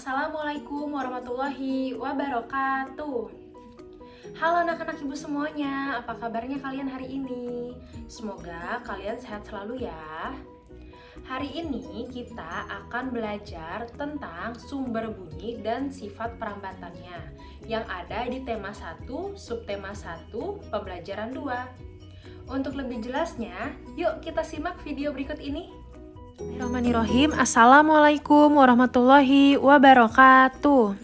Assalamualaikum warahmatullahi wabarakatuh. Halo anak-anak ibu semuanya, apa kabarnya kalian hari ini? Semoga kalian sehat selalu ya. Hari ini kita akan belajar tentang sumber bunyi dan sifat perambatannya yang ada di tema 1, subtema 1, pembelajaran 2. Untuk lebih jelasnya, yuk kita simak video berikut ini. Bismillahirrahmanirrahim. Assalamualaikum warahmatullahi wabarakatuh.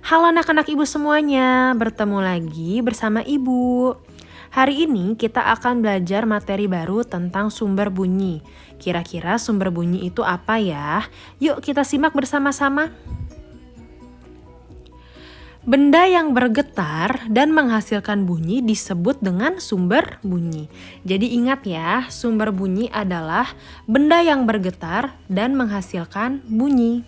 Halo anak-anak ibu semuanya, bertemu lagi bersama ibu. Hari ini kita akan belajar materi baru tentang sumber bunyi. Kira-kira sumber bunyi itu apa ya? Yuk kita simak bersama-sama. Benda yang bergetar dan menghasilkan bunyi disebut dengan sumber bunyi. Jadi ingat ya, sumber bunyi adalah benda yang bergetar dan menghasilkan bunyi.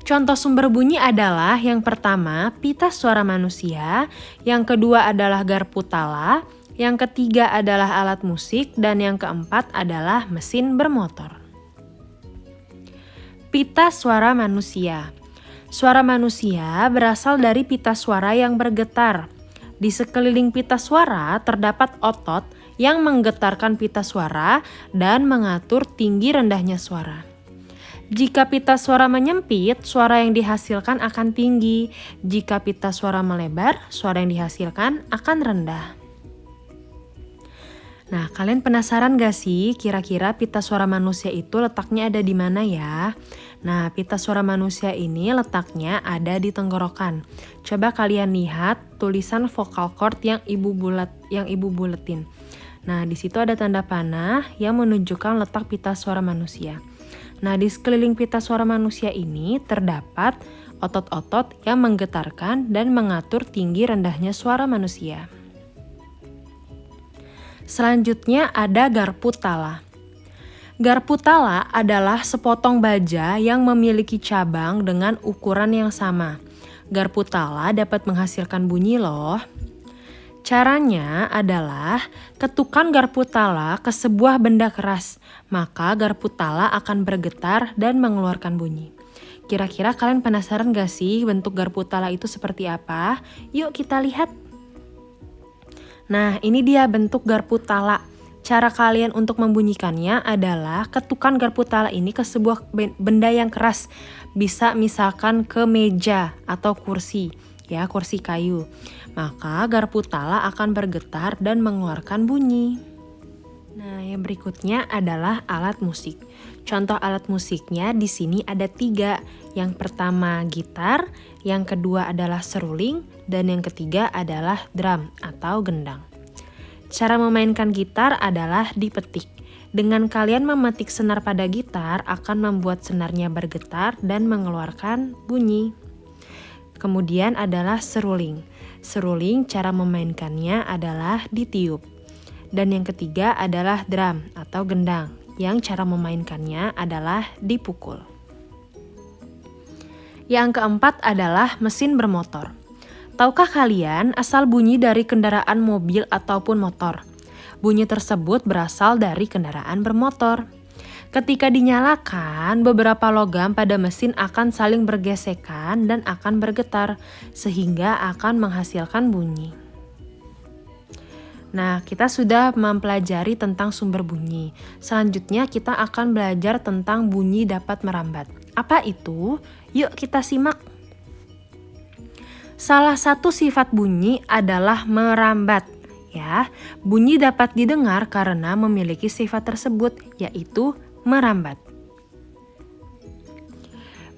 Contoh sumber bunyi adalah yang pertama pita suara manusia, yang kedua adalah garpu tala, yang ketiga adalah alat musik, dan yang keempat adalah mesin bermotor. Pita suara manusia. Suara manusia berasal dari pita suara yang bergetar. Di sekeliling pita suara terdapat otot yang menggetarkan pita suara dan mengatur tinggi rendahnya suara. Jika pita suara menyempit, suara yang dihasilkan akan tinggi. Jika pita suara melebar, suara yang dihasilkan akan rendah. Nah, kalian penasaran gak sih kira-kira pita suara manusia itu letaknya ada di mana ya? Nah, pita suara manusia ini letaknya ada di tenggorokan. Coba kalian lihat tulisan vocal cord yang ibu buletin. Nah, di situ ada tanda panah yang menunjukkan letak pita suara manusia. Nah, di sekeliling pita suara manusia ini terdapat otot-otot yang menggetarkan dan mengatur tinggi rendahnya suara manusia. Selanjutnya ada garpu tala. Garpu tala adalah sepotong baja yang memiliki cabang dengan ukuran yang sama. Garpu tala dapat menghasilkan bunyi loh. Caranya adalah ketukan garpu tala ke sebuah benda keras, maka garpu tala akan bergetar dan mengeluarkan bunyi. Kira-kira kalian penasaran gak sih bentuk garpu tala itu seperti apa? Yuk kita lihat. Nah, ini dia bentuk garpu tala. Cara kalian untuk membunyikannya adalah ketukan garpu tala ini ke sebuah benda yang keras. Bisa misalkan ke meja atau kursi, ya, kursi kayu. Maka garpu tala akan bergetar dan mengeluarkan bunyi. Nah, yang berikutnya adalah alat musik. Contoh alat musiknya di sini ada 3. Yang pertama gitar, yang kedua adalah seruling, dan yang ketiga adalah drum atau gendang. Cara memainkan gitar adalah dipetik. Dengan kalian memetik senar pada gitar akan membuat senarnya bergetar dan mengeluarkan bunyi. Kemudian adalah seruling. Seruling cara memainkannya adalah ditiup. Dan yang ketiga adalah drum atau gendang, yang cara memainkannya adalah dipukul. Yang keempat adalah mesin bermotor. Tahukah kalian asal bunyi dari kendaraan mobil ataupun motor? Bunyi tersebut berasal dari kendaraan bermotor. Ketika dinyalakan, beberapa logam pada mesin akan saling bergesekan dan akan bergetar, sehingga akan menghasilkan bunyi. Nah, kita sudah mempelajari tentang sumber bunyi. Selanjutnya kita akan belajar tentang bunyi dapat merambat. Apa itu? Yuk kita simak. Salah satu sifat bunyi adalah merambat. Ya, bunyi dapat didengar karena memiliki sifat tersebut, yaitu merambat.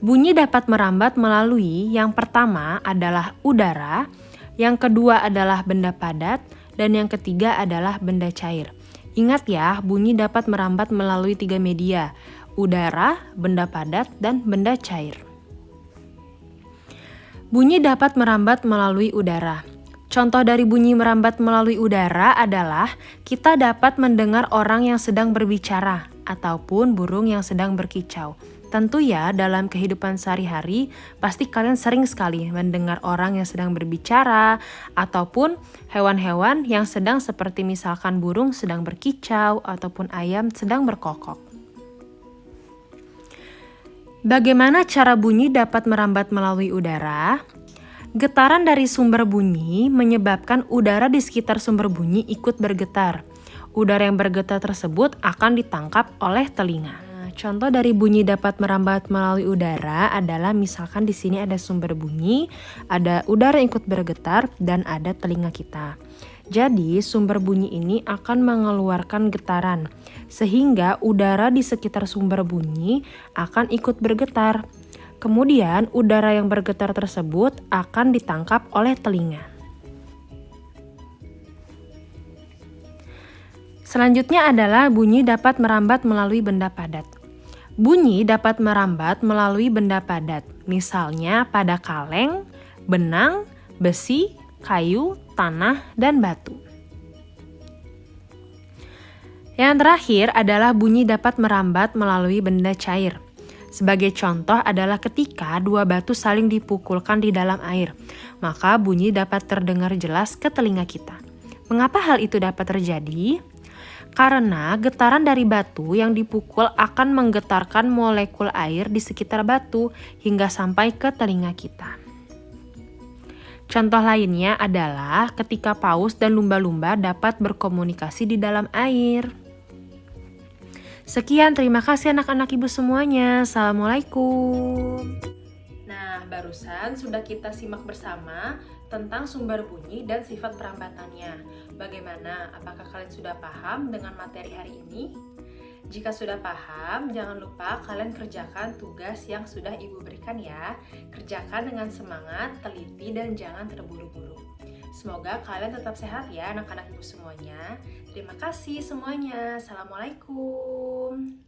Bunyi dapat merambat melalui yang pertama adalah udara, yang kedua adalah benda padat, dan yang ketiga adalah benda cair. Ingat ya, bunyi dapat merambat melalui 3 media, udara, benda padat, dan benda cair. Bunyi dapat merambat melalui udara. Contoh dari bunyi merambat melalui udara adalah kita dapat mendengar orang yang sedang berbicara ataupun burung yang sedang berkicau. Tentu ya, dalam kehidupan sehari-hari pasti kalian sering sekali mendengar orang yang sedang berbicara ataupun hewan-hewan yang sedang seperti misalkan burung sedang berkicau ataupun ayam sedang berkokok. Bagaimana cara bunyi dapat merambat melalui udara? Getaran dari sumber bunyi menyebabkan udara di sekitar sumber bunyi ikut bergetar. Udara yang bergetar tersebut akan ditangkap oleh telinga. Nah, contoh dari bunyi dapat merambat melalui udara adalah misalkan di sini ada sumber bunyi, ada udara yang ikut bergetar, dan ada telinga kita. Jadi, sumber bunyi ini akan mengeluarkan getaran, sehingga udara di sekitar sumber bunyi akan ikut bergetar. Kemudian, udara yang bergetar tersebut akan ditangkap oleh telinga. Selanjutnya adalah bunyi dapat merambat melalui benda padat. Bunyi dapat merambat melalui benda padat, misalnya pada kaleng, benang, besi, kayu, tanah, dan batu. Yang terakhir adalah bunyi dapat merambat melalui benda cair. Sebagai contoh adalah ketika dua batu saling dipukulkan di dalam air, maka bunyi dapat terdengar jelas ke telinga kita. Mengapa hal itu dapat terjadi? Karena getaran dari batu yang dipukul akan menggetarkan molekul air di sekitar batu hingga sampai ke telinga kita. Contoh lainnya adalah ketika paus dan lumba-lumba dapat berkomunikasi di dalam air. Sekian, terima kasih anak-anak ibu semuanya. Assalamualaikum. Nah, barusan sudah kita simak bersama tentang sumber bunyi dan sifat perambatannya. Bagaimana? Apakah kalian sudah paham dengan materi hari ini? Jika sudah paham, jangan lupa kalian kerjakan tugas yang sudah ibu berikan ya. Kerjakan dengan semangat, teliti, dan jangan terburu-buru. Semoga kalian tetap sehat ya anak-anak ibu semuanya. Terima kasih semuanya. Assalamualaikum.